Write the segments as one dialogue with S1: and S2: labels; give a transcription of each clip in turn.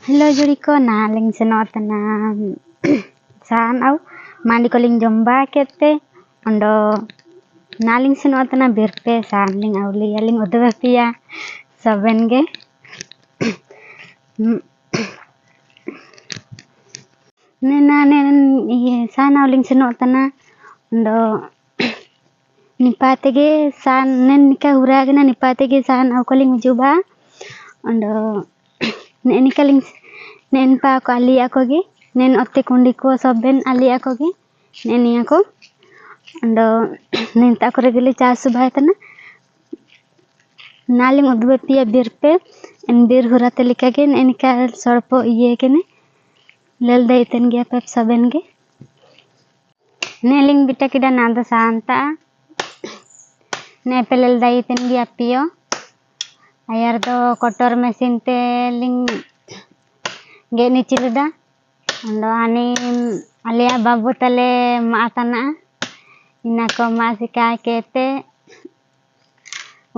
S1: Hello Juriko, naling senot na saan au mandi koling jomba kete ondo naling senot na birpe saan ling auli aling odwa pia sabenge nena nen saan auling senot na ondo nipatege saan nen nika huragna nipatege saan au koling juba ondo nen nikaling nen pa ko ali ako gi nen otte kundi ko soben ali ako gi nen ako ondo nen ta ko regili chasu bhaitana naling udwe pia birpe en bir hurate likage nen ka sorpo iye kene lel daiten ge pep soben ge neling bitakida nada santa ne pelel daiten ge apio ayar do kotor mesin te ling geni cilida ondo ani alia babu tale maatana inako masika kete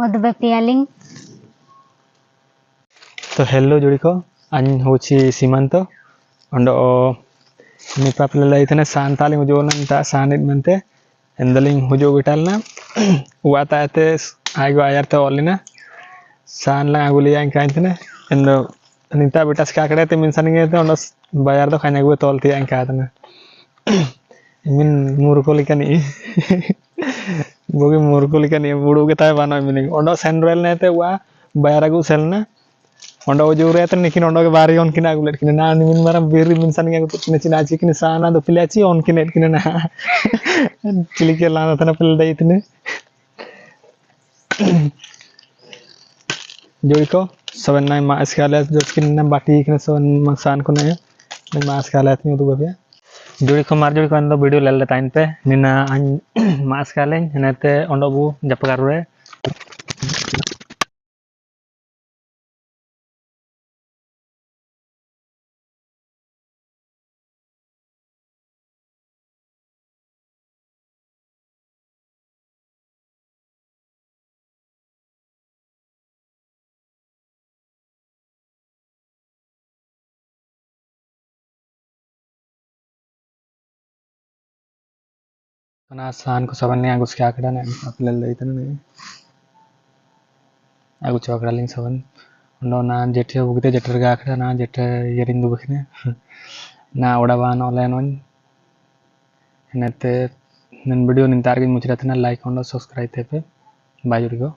S1: odbe pialing.
S2: तो hello जुड़िको अन होची सीमंत अंडो Nipah पिल्ला इतने सांताली मुजोनंता सानित मनते ಎಂದಲಿಂಗ್ ಹುಜೋ ಬಿಟಲ್ನ ವಾತಾಯತೆ ಆಯ್ಗೋ ಆಯರ್ತೆ ಒಲಿನ ಸಾನ್ಲ ಆಗುಲಿಯ ಅಂಕಾಂತನೆ ಎಂದು ನಿಂತ ಬಿಟಸ್ ಕಾಕಡತೆ ಮಿನ್ಸನಿಗೆ ಒಂದ ಬಯಾರ್ದ ಖಾನೆಗು ತೋಲ್ತಿ ಅಂಕಾತನ ಮಿನ್ ಮೂರುಕೋಲಿಕನಿ bogi murkulikan ya buru kita bana mining ondo senrel nete wa bayaragu selna ondo ujure ten nikin ondo ke bari on kina gulet kina na min maram biri min saninga ku kina cina kina sana do pilaci on kina kina na cilike lana tana pil dai tene joiko seven nine ma skalet jo kina bati kina seven masan ko na ma skalet ni udu babya joiko mar joiko ando video lel time pe nina an ma skalen nete ondo bu japagarure karena asan ko saban ni agus kya kada na apilal dai tane ne aku chokra ling saban ondo na jethe bugite jetter ga kada na jethe yerin du bakne na oda ban online on nete nen video nin target muchratna like ondo subscribe tepe bye jurigo